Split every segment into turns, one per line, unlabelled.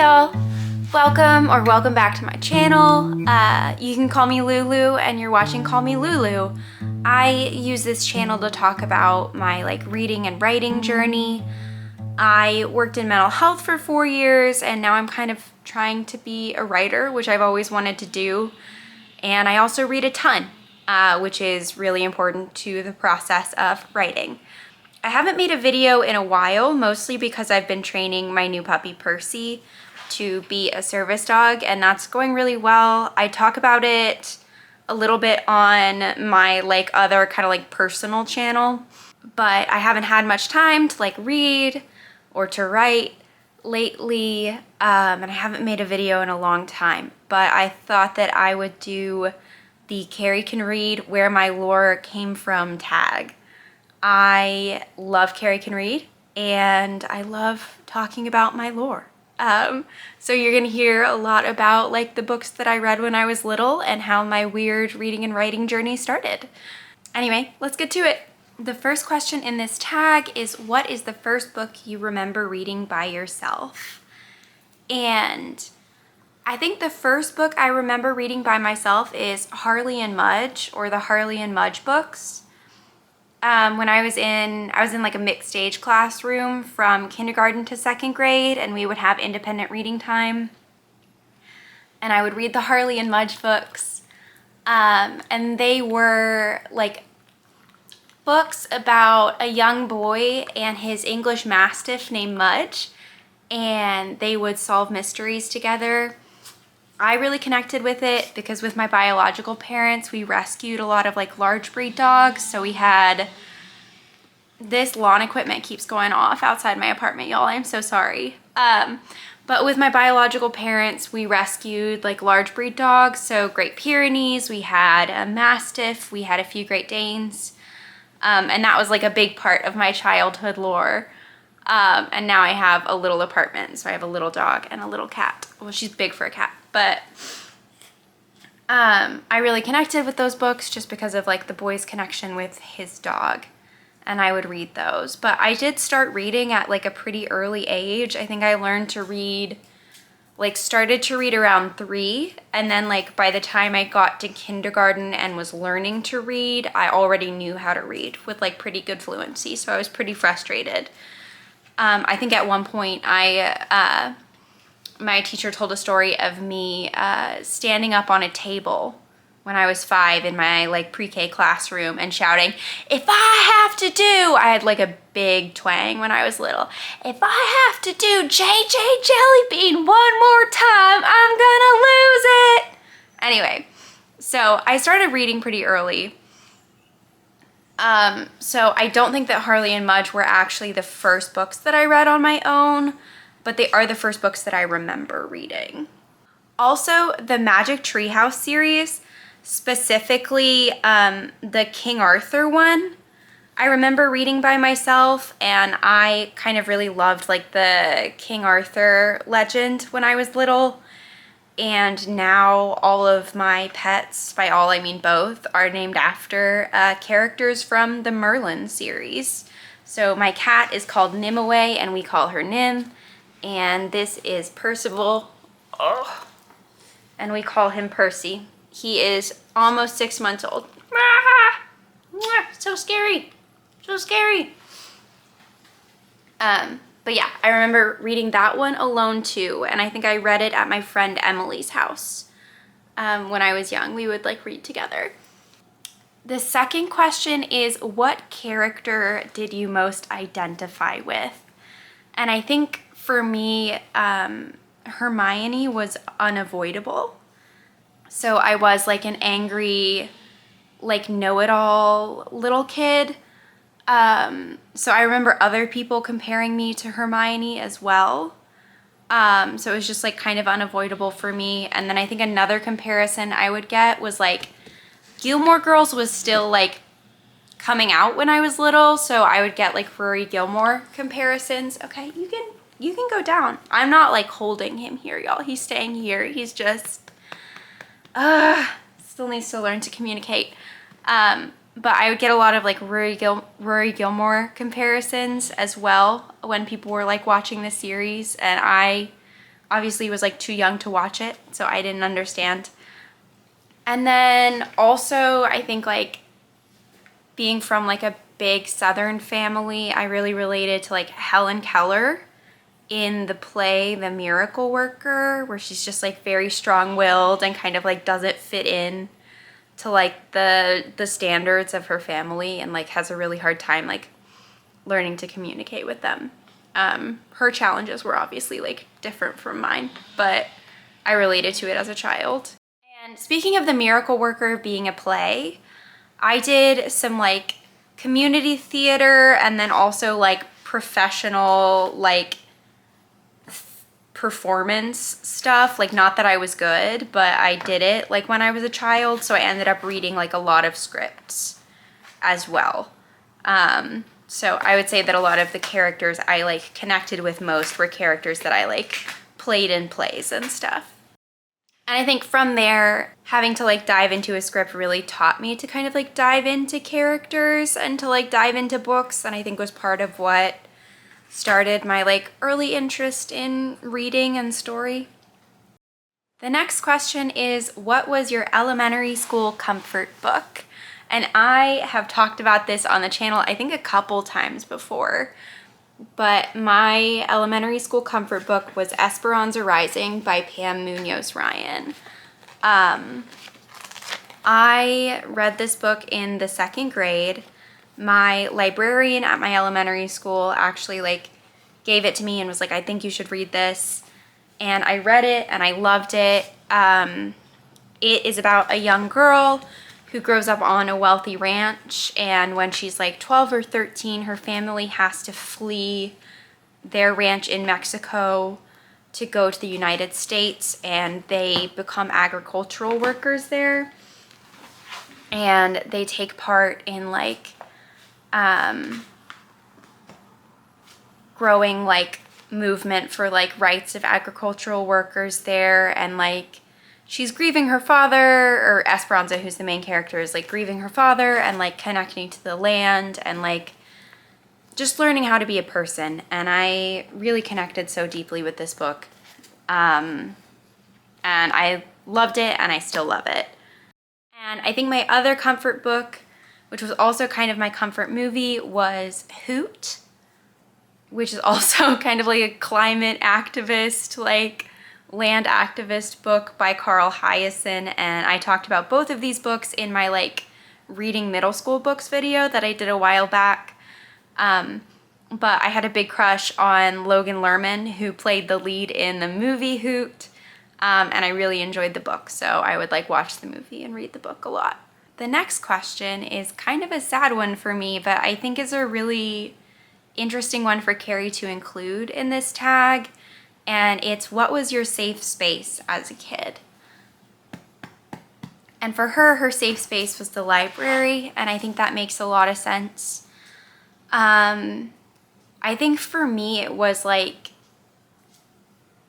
y'all, welcome back to my channel. You can call me Lulu and you're watching Call Me Lulu. I use this channel to talk about my reading and writing journey. I worked in mental health for 4 years and now I'm kind of trying to be a writer, which I've always wanted to do. And I also read a ton, which is really important to the process of writing. I haven't made a video in a while, mostly because I've been training my new puppy Percy to be a service dog, and that's going really well. I talk about it a little bit on my other kind of personal channel, but I haven't had much time to read or to write lately, and I haven't made a video in a long time, but I thought that I would do the Cari Can Read Where My Lore Came From tag. I love Cari Can Read and I love talking about my lore. So you're gonna hear a lot about the books that I read when I was little and how my weird reading and writing journey started. Anyway, let's get to it. The first question in this tag is, what is the first book you remember reading by yourself? And I think the first book I remember reading by myself is Harley and Mudge, or the Harley and Mudge books. When I was in a mixed age classroom from kindergarten to 2nd grade, and we would have independent reading time. And I would read the Harley and Mudge books. And they were books about a young boy and his English Mastiff named Mudge, and they would solve mysteries together. I really connected with it because with my biological parents, we rescued a lot of large breed dogs. So we had, this lawn equipment keeps going off outside my apartment, y'all. I'm so sorry. But with my biological parents, we rescued large breed dogs. So Great Pyrenees, we had a Mastiff, we had a few Great Danes. And that was a big part of my childhood lore. And now I have a little apartment. So I have a little dog and a little cat. Well, she's big for a cat. But I really connected with those books just because of the boy's connection with his dog, and I would read those. But I did start reading at a pretty early age. I think I learned to read, started to read around 3, and then by the time I got to kindergarten and was learning to read, I already knew how to read with pretty good fluency, so I was pretty frustrated. I think at one point my teacher told a story of me standing up on a table when I was 5 in my pre-K classroom and shouting, "If I have to do," I had a big twang when I was little, "If I have to do JJ Jelly Bean one more time, I'm gonna lose it." Anyway, so I started reading pretty early. So I don't think that Harley and Mudge were actually the first books that I read on my own, but they are the first books that I remember reading. Also, the Magic Treehouse series, specifically the King Arthur one, I remember reading by myself, and I kind of really loved the King Arthur legend when I was little. And now all of my pets, by all I mean both, are named after characters from the Merlin series. So my cat is called Nimue, and we call her Nim. And this is Percival, and we call him Percy. He is almost 6 months old. So scary, so scary. But yeah, I remember reading that one alone too, and I think I read it at my friend Emily's house. When I was young, we would read together. The second question is, what character did you most identify with? And I think for me, Hermione was unavoidable. So I was an angry, know-it-all little kid. So I remember other people comparing me to Hermione as well. So it was just kind of unavoidable for me. And then I think another comparison I would get was Gilmore Girls was still coming out when I was little. So I would get Rory Gilmore comparisons. Okay, you can go down. I'm not holding him here, y'all. He's staying here. He's just, still needs to learn to communicate. But I would get a lot of Rory Gilmore comparisons as well when people were watching the series, and I obviously was like too young to watch it, so I didn't understand. And then also I think like being from like a big Southern family, I really related to like Helen Keller in the play The Miracle Worker, where she's just like very strong-willed and kind of like doesn't fit in to like the standards of her family, and like has a really hard time like learning to communicate with them. Her challenges were obviously like different from mine, but I related to it as a child. And speaking of The Miracle Worker being a play, I did some like community theater and then also like professional like performance stuff. Like, not that I was good, but I did it like when I was a child, so I ended up reading like a lot of scripts as well. So I would say that a lot of the characters I like connected with most were characters that I like played in plays and stuff. And I think from there, having to like dive into a script really taught me to kind of like dive into characters and to like dive into books, and I think was part of what started my like early interest in reading and story. The next question is, what was your elementary school comfort book? And I have talked about this on the channel I think a couple times before, but my elementary school comfort book was Esperanza Rising by Pam Munoz Ryan. I read this book in the 2nd grade. My librarian at my elementary school actually like gave it to me and was like, I think you should read this. And I read it and I loved it. It is about a young girl who grows up on a wealthy ranch, and when she's like 12 or 13, her family has to flee their ranch in Mexico to go to the United States, and they become agricultural workers there. And they take part in like growing like movement for like rights of agricultural workers there, and like she's grieving her father, or Esperanza, who's the main character, is like grieving her father and like connecting to the land and like just learning how to be a person. And I really connected so deeply with this book. And I loved it and I still love it. And I think my other comfort book, which was also kind of my comfort movie, was Hoot, which is also kind of like a climate activist, like land activist book by Carl Hyacin. And I talked about both of these books in my like reading middle school books video that I did a while back. But I had a big crush on Logan Lerman, who played the lead in the movie Hoot. And I really enjoyed the book, so I would like watch the movie and read the book a lot. The next question is kind of a sad one for me, but I think is a really interesting one for Cari to include in this tag. And it's, what was your safe space as a kid? And for her, her safe space was the library, and I think that makes a lot of sense. I think for me it was like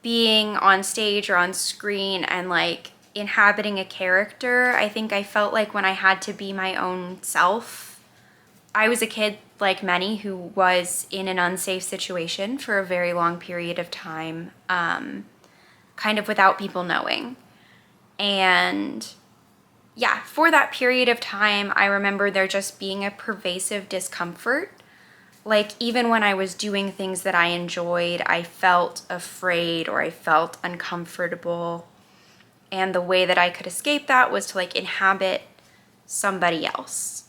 being on stage or on screen and like inhabiting a character. I think I felt like when I had to be my own self. I was a kid like many who was in an unsafe situation for a very long period of time, kind of without people knowing. And yeah, for that period of time, I remember there just being a pervasive discomfort. Like, even when I was doing things that I enjoyed, I felt afraid or I felt uncomfortable. And the way that I could escape that was to like inhabit somebody else.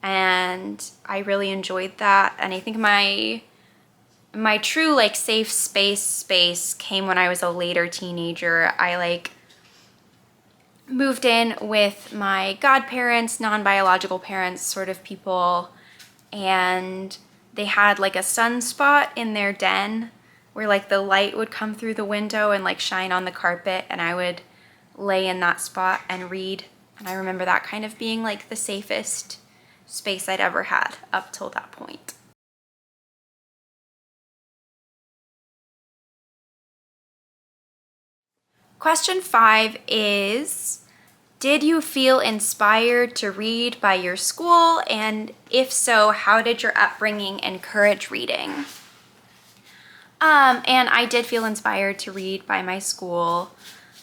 And I really enjoyed that. And I think my true like safe space came when I was a later teenager. I like moved in with my godparents, non-biological parents sort of people, and they had like a sunspot in their den where like the light would come through the window and like shine on the carpet, and I would lay in that spot and read. And I remember that kind of being like the safest space I'd ever had up till that point. Question 5 is, did you feel inspired to read by your school? And if so, how did your upbringing encourage reading? And I did feel inspired to read by my school.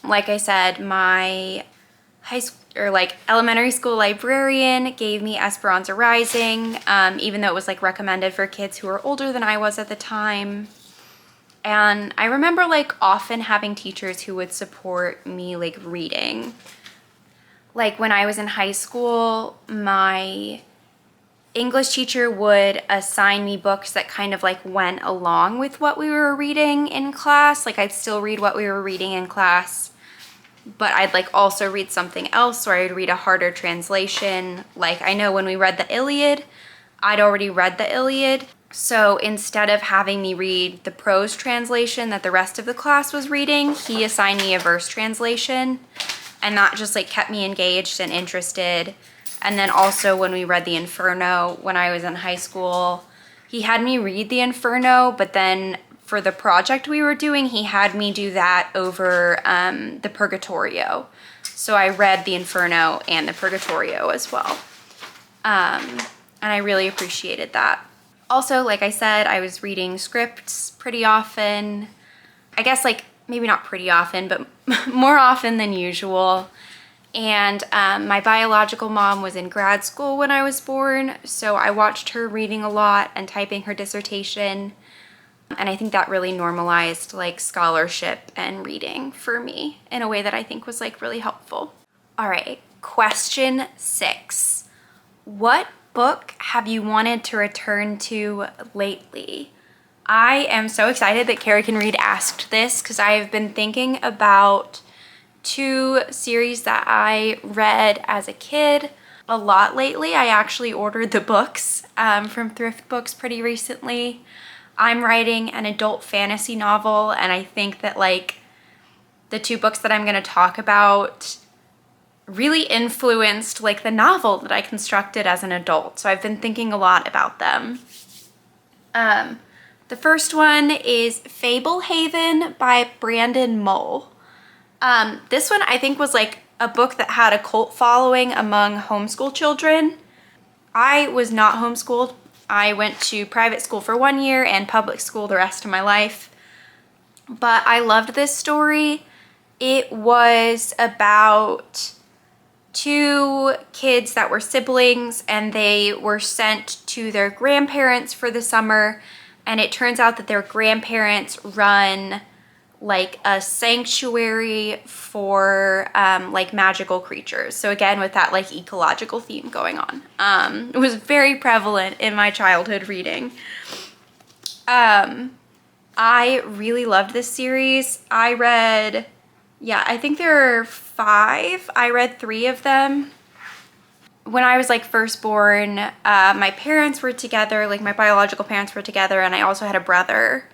Like I said, my high school or like elementary school librarian gave me Esperanza Rising, even though it was like recommended for kids who were older than I was at the time. And I remember like often having teachers who would support me like reading. Like when I was in high school, my English teacher would assign me books that kind of like went along with what we were reading in class. Like I'd still read what we were reading in class, but I'd like also read something else, or I'd read a harder translation. Like I know when we read the Iliad, I'd already read the Iliad. So instead of having me read the prose translation that the rest of the class was reading, he assigned me a verse translation, and that just like kept me engaged and interested. And then also when we read the Inferno when I was in high school, he had me read the Inferno, but then for the project we were doing, he had me do that over the Purgatorio. So I read the Inferno and the Purgatorio as well. And I really appreciated that. Also, like I said, I was reading scripts pretty often. I guess like maybe not pretty often, but more often than usual. And my biological mom was in grad school when I was born, so I watched her reading a lot and typing her dissertation. And I think that really normalized like scholarship and reading for me in a way that I think was like really helpful. All right, question 6. What book have you wanted to return to lately? I am so excited that Cari Can Read asked this because I have been thinking about 2 series that I read as a kid a lot lately. I actually ordered the books from Thrift Books pretty recently. I'm writing an adult fantasy novel, and I think that like the 2 books that I'm going to talk about really influenced like the novel that I constructed as an adult. So I've been thinking a lot about them. The first one is Fable Haven by Brandon Mull. This one I think was like a book that had a cult following among homeschool children. I was not homeschooled. I went to private school for 1 year and public school the rest of my life. But I loved this story. It was about 2 kids that were siblings, and they were sent to their grandparents for the summer. And it turns out that their grandparents run like a sanctuary for like magical creatures. So again, with that like ecological theme going on. It was very prevalent in my childhood reading. I really loved this series. I read, I think there are 5. I read 3 of them. When I was like first born, my parents were together, like my biological parents were together, and I also had a brother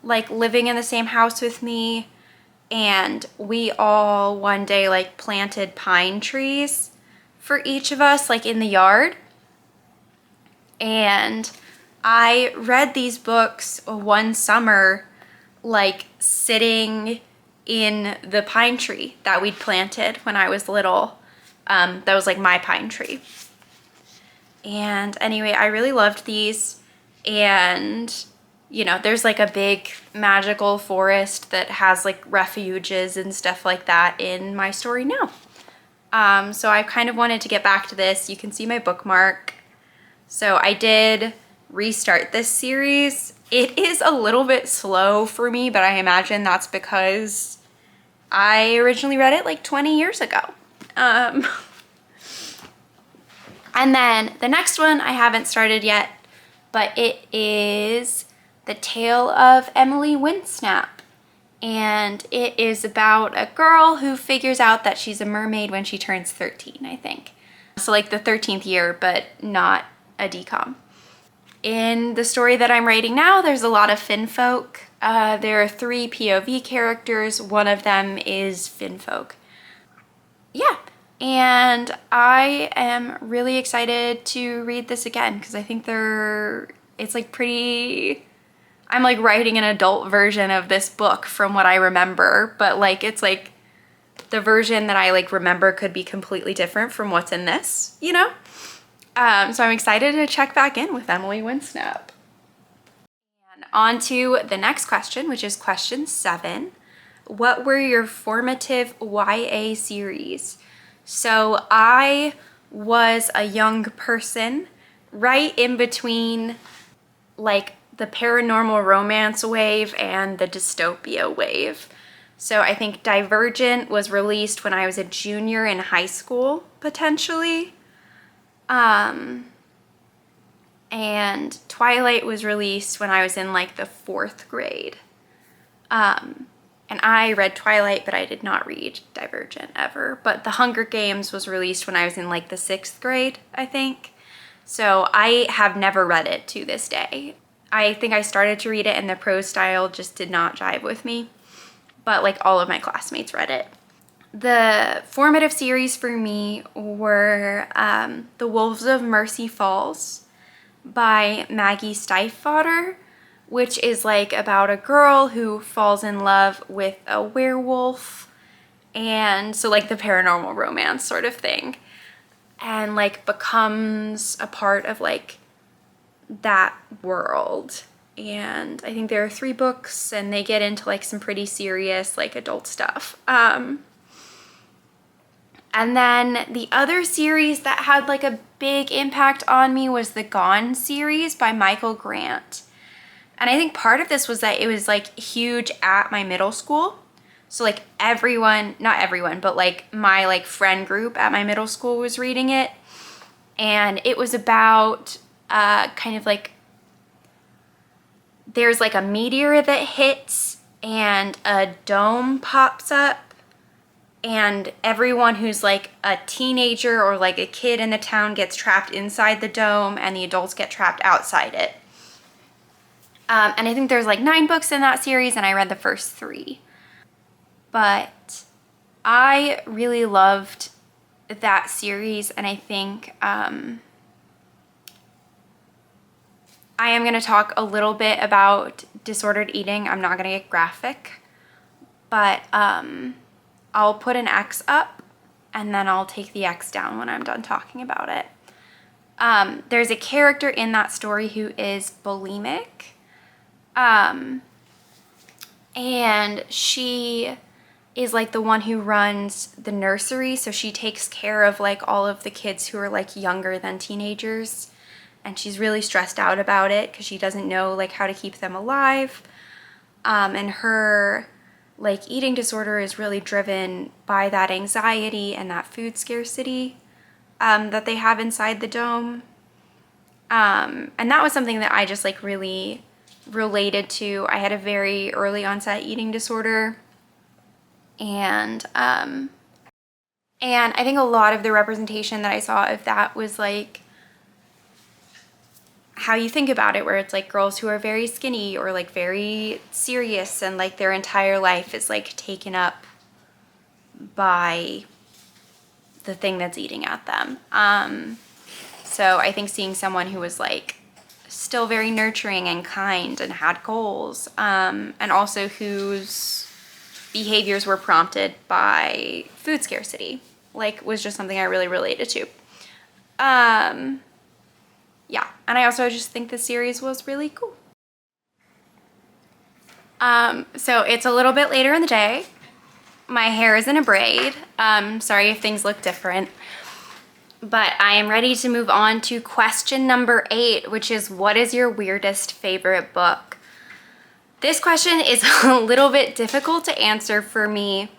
like living in the same house with me, and we all one day like planted pine trees for each of us like in the yard. And I read these books one summer like sitting in the pine tree that we'd planted when I was little. That was like my pine tree. And anyway, I really loved these. And you know, there's like a big magical forest that has like refuges and stuff like that in my story now. So I kind of wanted to get back to this. You can see my bookmark. So I did restart this series. It is a little bit slow for me, but I imagine that's because I originally read it like 20 years ago. And then the next one I haven't started yet, but it is The Tale of Emily Winsnap. And it is about a girl who figures out that she's a mermaid when she turns 13, I think. So like the 13th year, but not a decom. In the story that I'm writing now, there's a lot of Finfolk. There are 3 POV characters. One of them is Finfolk. Yeah, and I am really excited to read this again because I think it's like pretty, I'm like writing an adult version of this book from what I remember, but like it's like the version that I like remember could be completely different from what's in this, you know? So I'm excited to check back in with Emily Winsnap. And On to the next question, which is question 7. What were your formative YA series? So I was a young person right in between like the paranormal romance wave and the dystopia wave. So I think Divergent was released when I was a junior in high school, potentially. And Twilight was released when I was in like the 4th grade. And I read Twilight, but I did not read Divergent ever. But The Hunger Games was released when I was in like the 6th grade, I think. So I have never read it to this day. I think I started to read it and the prose style just did not jive with me. But like all of my classmates read it. The formative series for me were The Wolves of Mercy Falls by Maggie Stiefvater, which is like about a girl who falls in love with a werewolf, and so like the paranormal romance sort of thing, and like becomes a part of like that world. And I think there are 3 books and they get into like some pretty serious like adult stuff. And then the other series that had like a big impact on me was the Gone series by Michael Grant. And I think part of this was that it was like huge at my middle school. So like everyone, not everyone, but like my like friend group at my middle school was reading it. And it was about kind of like, there's like a meteor that hits and a dome pops up. And everyone who's like a teenager or like a kid in the town gets trapped inside the dome and the adults get trapped outside it. And I think there's like 9 books in that series and I read the first 3. But I really loved that series, and I think I am going to talk a little bit about disordered eating. I'm not going to get graphic, but I'll put an X up and then I'll take the X down when I'm done talking about it. There's a character in that story who is bulimic. And she is like the one who runs the nursery. So she takes care of like all of the kids who are like younger than teenagers. And she's really stressed out about it because she doesn't know like how to keep them alive. And her like eating disorder is really driven by that anxiety and that food scarcity that they have inside the dome. And that was something that I just like really related to. I had a very early onset eating disorder, and I think a lot of the representation that I saw of that was like how you think about it, where it's like girls who are very skinny or like very serious and like their entire life is like taken up by the thing that's eating at them. So I think seeing someone who was like still very nurturing and kind and had goals, and also whose behaviors were prompted by food scarcity, like was just something I really related to. Yeah, and I also just think the series was really cool. So it's a little bit later in the day. My hair is in a braid. Sorry if things look different. But I am ready to move on to question number 8, which is, what is your weirdest favorite book? This question is a little bit difficult to answer for me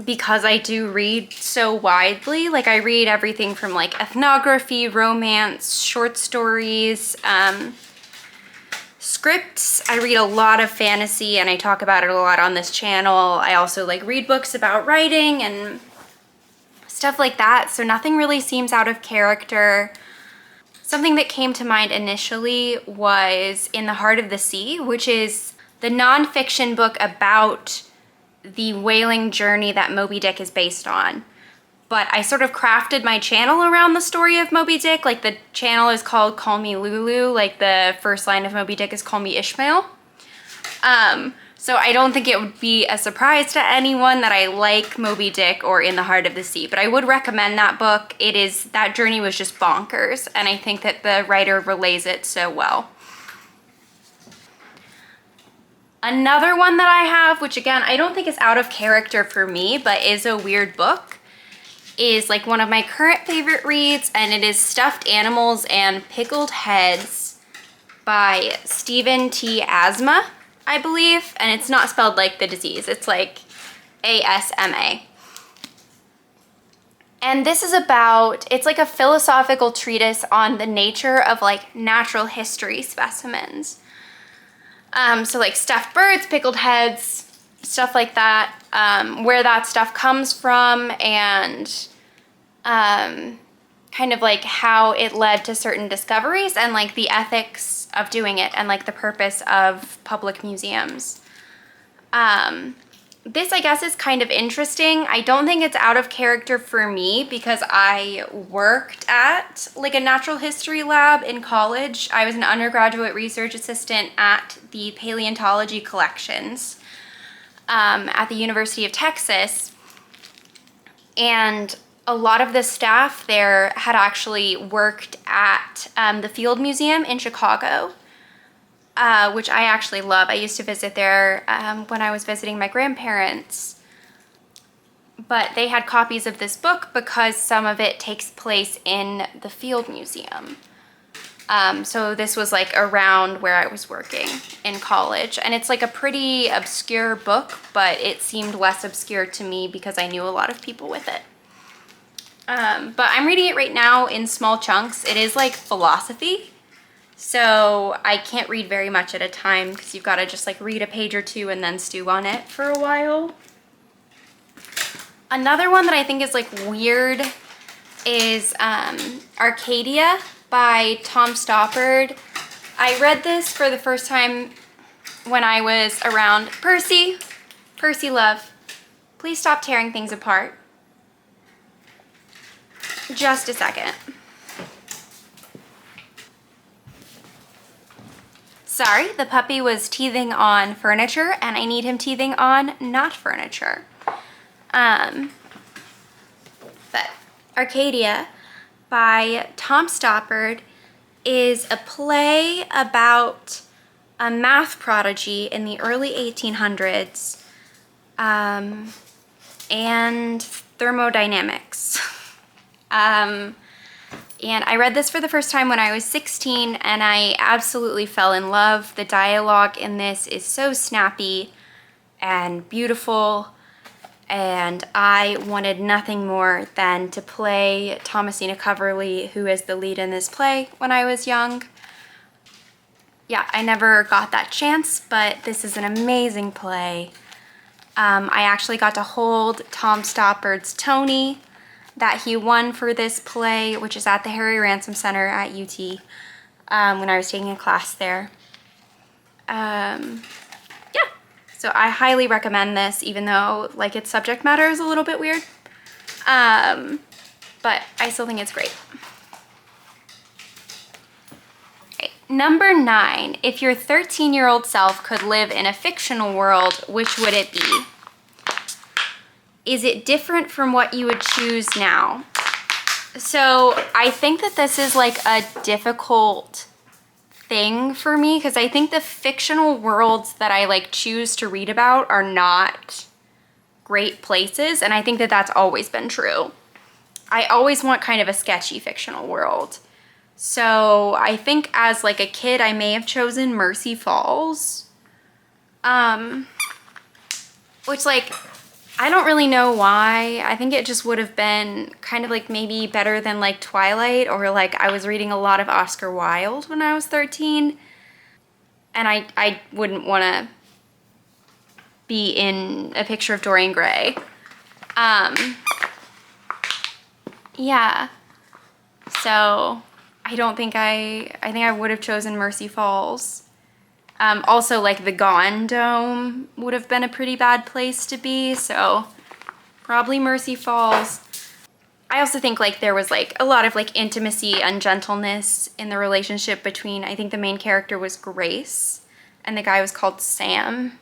because I do read so widely. Like I read everything from like ethnography, romance, short stories, scripts. I read a lot of fantasy and I talk about it a lot on this channel. I also like read books about writing and stuff like that. So nothing really seems out of character. Something that came to mind initially was In the Heart of the Sea, which is the nonfiction book about the whaling journey that Moby Dick is based on. But I sort of crafted my channel around the story of Moby Dick. Like the channel is called Call Me Lulu. Like the first line of Moby Dick is Call Me Ishmael. So I don't think it would be a surprise to anyone that I like Moby Dick or In the Heart of the Sea, but I would recommend that book. That journey was just bonkers, and I think that the writer relays it so well. Another one that I have, which again, I don't think is out of character for me, but is a weird book, is like one of my current favorite reads, and it is Stuffed Animals and Pickled Heads by Stephen T. Asma, I believe. And it's not spelled like the disease, it's like A-S-M-A. And this is about, it's like a philosophical treatise on the nature of like natural history specimens. So like stuffed birds, pickled heads, stuff like that, where that stuff comes from, and kind of like how it led to certain discoveries, and like the ethics of doing it, and like the purpose of public museums. This, I guess, is kind of interesting. I don't think it's out of character for me because I worked at like a natural history lab in college. I was an undergraduate research assistant at the paleontology collections at the University of Texas. And a lot of the staff there had actually worked at the Field Museum in Chicago, which I actually love. I used to visit there when I was visiting my grandparents. But they had copies of this book because some of it takes place in the Field Museum. So this was like around where I was working in college. And it's like a pretty obscure book, but it seemed less obscure to me because I knew a lot of people with it. But I'm reading it right now in small chunks. It is like philosophy. So I can't read very much at a time because you've got to just like read a page or two and then stew on it for a while. Another one that I think is like weird is Arcadia by Tom Stoppard. I read this for the first time when I was around Percy, love, please stop tearing things apart. Just a second. Sorry, the puppy was teething on furniture, and I need him teething on not furniture. But Arcadia by Tom Stoppard is a play about a math prodigy in the early 1800s and thermodynamics. And I read this for the first time when I was 16, and I absolutely fell in love. The dialogue in this is so snappy and beautiful, and I wanted nothing more than to play Thomasina Coverley, who is the lead in this play, when I was young. Yeah, I never got that chance, but this is an amazing play. I actually got to hold Tom Stoppard's Tony that he won for this play, which is at the Harry Ransom Center at UT, when I was taking a class there. Yeah, so I highly recommend this, even though like its subject matter is a little bit weird, but I still think it's great. Okay, number 9, if your 13-year-old self could live in a fictional world, which would it be? Is it different from what you would choose now? So I think that this is like a difficult thing for me because I think the fictional worlds that I like choose to read about are not great places, and I think that that's always been true. I always want kind of a sketchy fictional world. So I think as like a kid, I may have chosen Mercy Falls, which like, I don't really know why. I think it just would have been kind of like maybe better than like Twilight, or like I was reading a lot of Oscar Wilde when I was 13, and I wouldn't want to be in A Picture of Dorian Gray. Yeah, so I don't think I think I would have chosen Mercy Falls. Also, like the Gone Dome would have been a pretty bad place to be, so probably Mercy Falls. I also think like there was like a lot of like intimacy and gentleness in the relationship between, I think the main character was Grace and the guy was called Sam.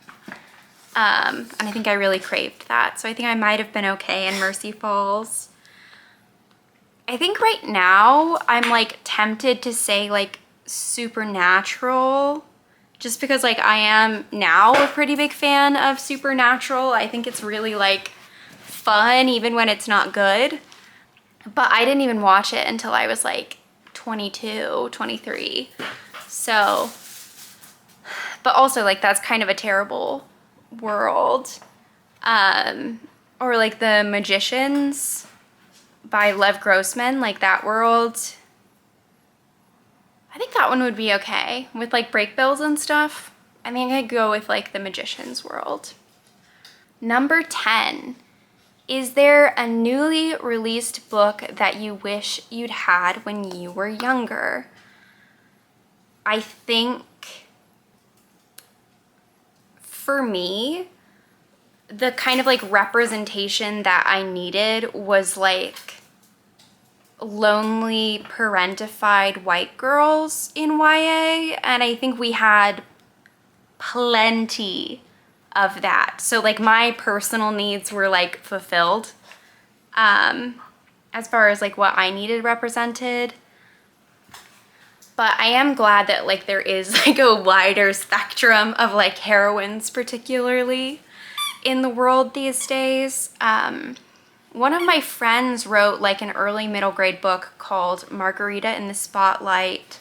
And I think I really craved that, so I think I might have been okay in Mercy Falls. I think right now I'm like tempted to say like supernatural, just because like I am now a pretty big fan of Supernatural. I think it's really like fun even when it's not good. But I didn't even watch it until I was like 22, 23. So, but also like that's kind of a terrible world. Or like The Magicians by Lev Grossman, like that world. I think that one would be okay with like break bills and stuff. I think I'd go with like The Magician's world. Number 10. Is there a newly released book that you wish you'd had when you were younger? I think for me, the kind of like representation that I needed was like lonely parentified white girls in YA, and I think we had plenty of that. So like my personal needs were like fulfilled as far as like what I needed represented. But I am glad that like there is like a wider spectrum of like heroines particularly in the world these days. One of my friends wrote like an early middle grade book called Margarita in the Spotlight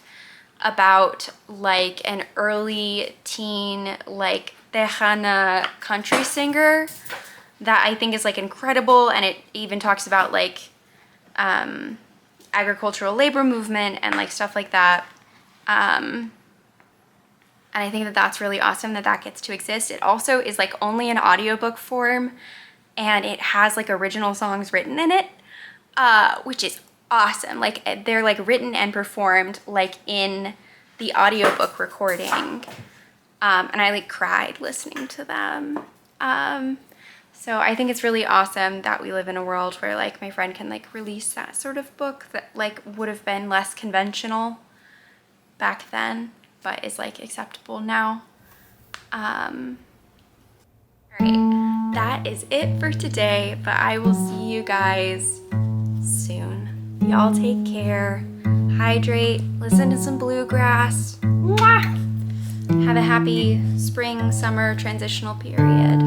about like an early teen like Tejana country singer that I think is like incredible, and it even talks about like agricultural labor movement and like stuff like that. And I think that that's really awesome that that gets to exist. It also is like only in audiobook form, and it has like original songs written in it, which is awesome. Like they're like written and performed like in the audiobook recording. And I like cried listening to them. So I think it's really awesome that we live in a world where like my friend can like release that sort of book that like would have been less conventional back then, but is like acceptable now. All right, that is it for today, but I will see you guys soon. Y'all take care, hydrate, listen to some bluegrass. Mwah! Have a happy spring, summer transitional period.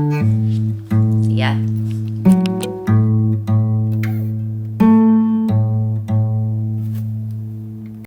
See ya.